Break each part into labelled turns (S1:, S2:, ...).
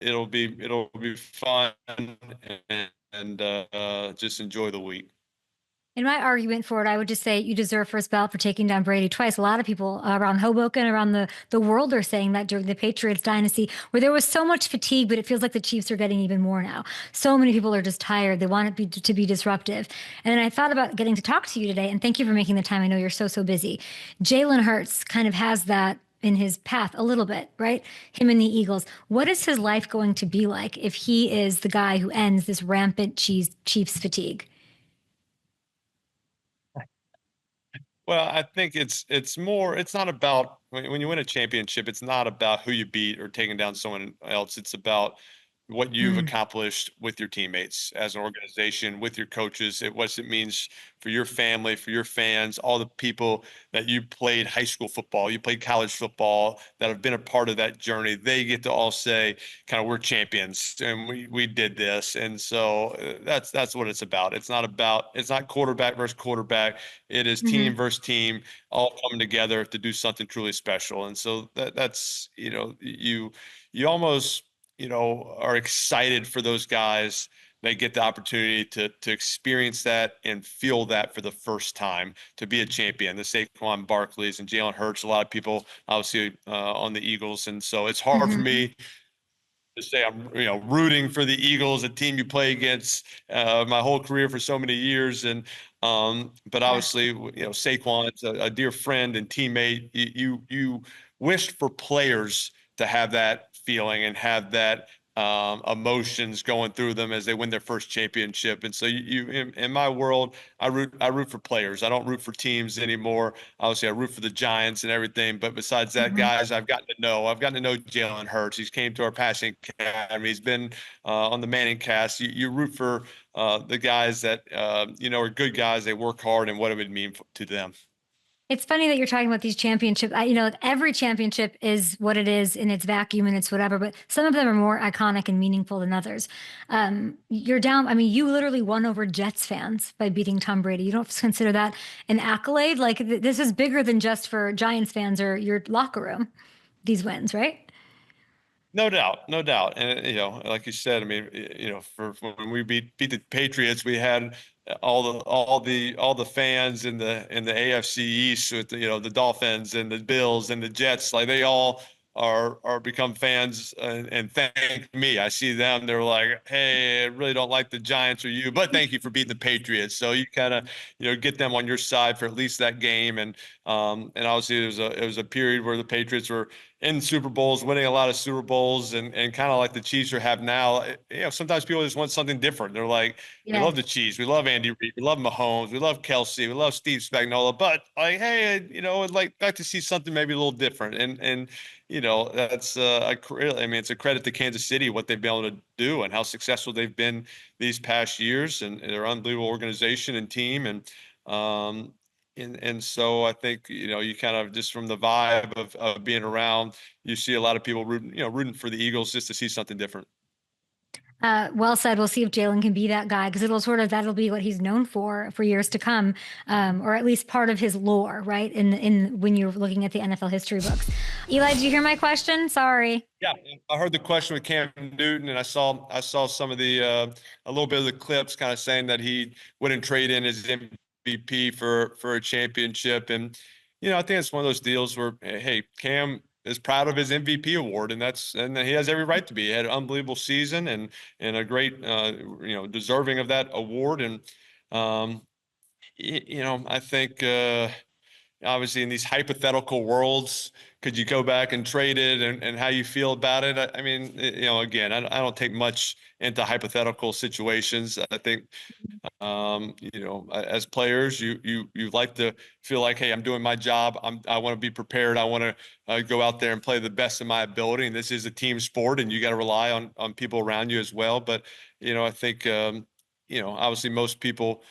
S1: it'll be fun, and just enjoy the week.
S2: In my argument for it, I would just say you deserve first ballot for taking down Brady twice. A lot of people around Hoboken, around the world are saying that during the Patriots dynasty, where there was so much fatigue, but it feels like the Chiefs are getting even more now. So many people are just tired. They want it to be disruptive. And then I thought about getting to talk to you today, and thank you for making the time. I know you're so, so busy. Jalen Hurts kind of has that in his path a little bit, right? Him and the Eagles. What is his life going to be like if he is the guy who ends this rampant Chiefs fatigue?
S1: Well, I think it's not about when you win a championship, it's not about who you beat or taking down someone else. It's about what you've
S2: Mm,
S1: accomplished with your teammates as an organization, with your coaches, what it means for your family, for your fans, all the people that you played high school football, you played college football, that have been a part of that journey. They get to all say, kind of, we're champions and we did this. And so that's what it's about. It's not quarterback versus quarterback. It is team
S2: mhm.
S1: versus team, all coming together to do something truly special. And so that's, you almost, are excited for those guys. They get the opportunity to experience that and feel that for the first time, to be a champion. The Saquon Barkleys and Jalen Hurts, a lot of people obviously on the Eagles, and so it's hard for
S2: Mhm.
S1: me to say I'm rooting for the Eagles, a team you play against my whole career for so many years, and but
S2: Yeah.
S1: obviously Saquon's a dear friend and teammate. You wished for players to have that feeling and have that emotions going through them as they win their first championship. And so in my world, I root for players. I don't root for teams anymore. Obviously, I root for the Giants and everything. But besides that,
S2: Mhm.
S1: guys, I've gotten to know Jalen Hurts. He's came to our passing academy. He's been on the Manning cast. You root for the guys that are good guys. They work hard, and what it would mean to them.
S2: It's funny that you're talking about these championships. Like every championship is what it is in its vacuum and it's whatever, but some of them are more iconic and meaningful than others. You're down. I mean, you literally won over Jets fans by beating Tom Brady. You don't consider that an accolade? Like this is bigger than just for Giants fans or your locker room, these wins, right?
S1: No doubt, no doubt. And like you said, I mean, for when we beat the Patriots, we had all the fans in the AFC East with the Dolphins and the Bills and the Jets, like they all are become fans and thank me. I see them, they're like, "Hey, I really don't like the Giants or you, but thank you for beating the Patriots." So you kind of get them on your side for at least that game, and obviously it was a period where the Patriots were in Super Bowls, winning a lot of Super Bowls, and kind of like the Chiefs are have now. Sometimes people just want something different. They're like, we love the
S2: Yes.
S1: Chiefs, we love Andy Reid, we love Mahomes, we love Kelsey, we love Steve Spagnuolo, but like, hey, I'd like to see something maybe a little different. And that's I mean, it's a credit to Kansas City what they've been able to do and how successful they've been these past years, and their unbelievable organization and team. Um, and so I think you kind of, just from the vibe of being around, you see a lot of people rooting for the Eagles just to see something different.
S2: Well said. We'll see if Jalen can be that guy because that'll be what he's known for years to come, or at least part of his lore, right? In when you're looking at the NFL history books. Eli, did you hear my question? Sorry.
S1: Yeah, I heard the question with Cam Newton, and I saw some of a little bit of the clips, kind of saying that he wouldn't trade in his MVP for a championship. And I think it's one of those deals where, hey, Cam is proud of his MVP award, and he has every right to be. He had an unbelievable season and a great deserving of that award. And um, I think obviously in these hypothetical worlds, could you go back and trade it, and how you feel about it? I mean, again, I don't take much into hypothetical situations. I think, as players, you like to feel like, hey, I'm doing my job. I want to be prepared. I want to go out there and play the best of my ability. And this is a team sport, and you got to rely on people around you as well. But I think obviously most people,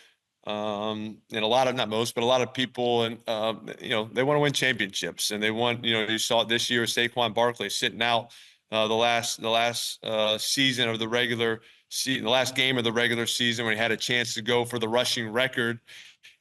S1: and a lot of, not most, but a lot of people, and they want to win championships, and they want, you saw it this year, Saquon Barkley sitting out the last season of the regular season, the last game of the regular season, when he had a chance to go for the rushing record.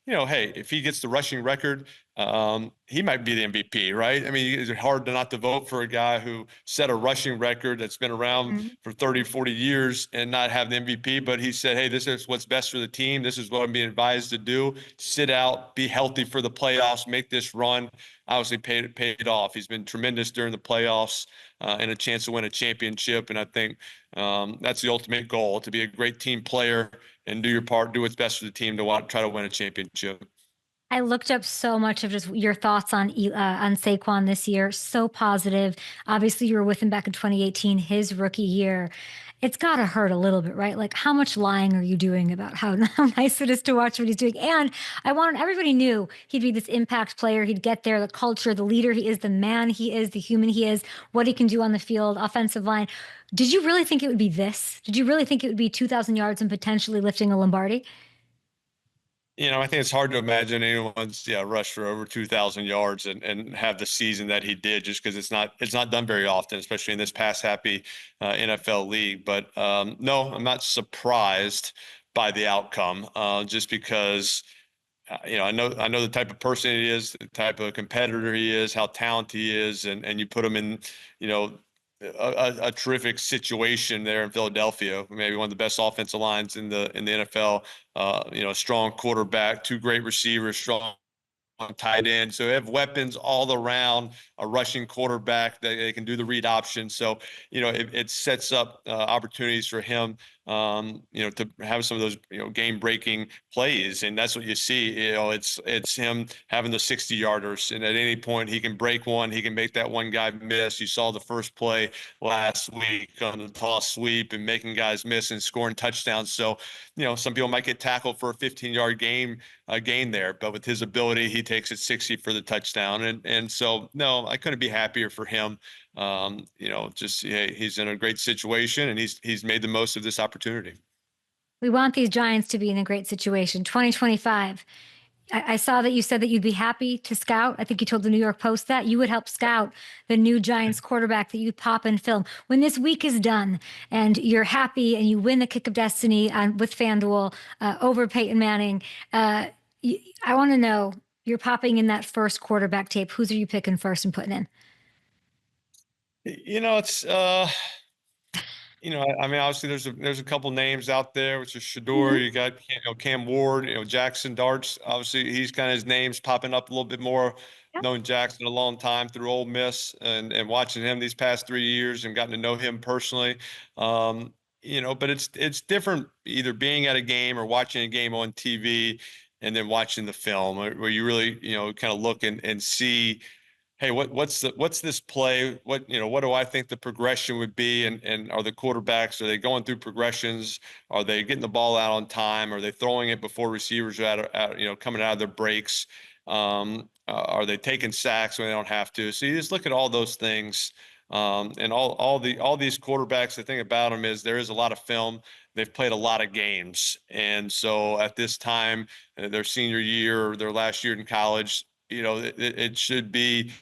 S1: Hey, if he gets the rushing record he might be the MVP, right? I mean, it's hard to not to vote for a guy who set a rushing record that's been around
S2: Mhm.
S1: for 30, 40 years and not have the MVP. But he said, hey, this is what's best for the team. This is what I'm being advised to do. Sit out, be healthy for the playoffs, make this run. Obviously paid off. He's been tremendous during the playoffs and a chance to win a championship. And I think that's the ultimate goal, to be a great team player and do your part, do what's best for the team to try to win a championship.
S2: I looked up so much of just your thoughts on Saquon this year. So positive. Obviously, you were with him back in 2018, his rookie year. It's got to hurt a little bit, right? Like, how much lying are you doing about how nice it is to watch what he's doing? And everybody knew he'd be this impact player. He'd get there, the culture, the leader he is, the man he is, the human he is, what he can do on the field, offensive line. Did you really think it would be this? Did you really think it would be 2,000 yards and potentially lifting a Lombardi?
S1: I think it's hard to imagine anyone's rush for over 2,000 yards and have the season that he did, just because it's not done very often, especially in this pass happy NFL league. But no, I'm not surprised by the outcome, just because I know the type of person he is, the type of competitor he is, how talented he is, and you put him in, you know, a terrific situation there in Philadelphia, maybe one of the best offensive lines in the NFL. A strong quarterback, two great receivers, strong on tight end. So they have weapons all around, a rushing quarterback that they can do the read option. So, it sets up opportunities for him, to have some of those, game breaking plays. And that's what you see. It's him having the 60 yarders. And at any point he can break one, he can make that one guy miss. You saw the first play last week on the toss sweep and making guys miss and scoring touchdowns. So, some people might get tackled for a 15-yard gain there, but with his ability, he takes it 60 for the touchdown. And so, no, I couldn't be happier for him. He's in a great situation and he's made the most of this opportunity.
S2: We want these Giants to be in a great situation. 2025. I saw that you said that you'd be happy to scout. I think you told the New York Post that you would help scout the new Giants quarterback that you'd pop and film. When this week is done and you're happy and you win the kick of destiny with FanDuel over Peyton Manning, I want to know, you're popping in that first quarterback tape. Who's are you picking first and putting in?
S1: It's I mean, obviously there's a couple names out there, which is Shador.
S2: Mhm.
S1: You got Cam Ward. Jackson Darts. Obviously, he's kind of his name's popping up a little bit more.
S2: Yep.
S1: Known Jackson a long time through Ole Miss and watching him these past 3 years and gotten to know him personally. Um, but it's different either being at a game or watching a game on TV and then watching the film where you really kind of look and see, hey, what's this play? What do I think the progression would be? And are the quarterbacks, are they going through progressions? Are they getting the ball out on time? Are they throwing it before receivers are coming out of their breaks? Are they taking sacks when they don't have to? So you just look at all those things. And all these quarterbacks, the thing about them is there is a lot of film. They've played a lot of games. And so at this time, their senior year or their last year in college, it should be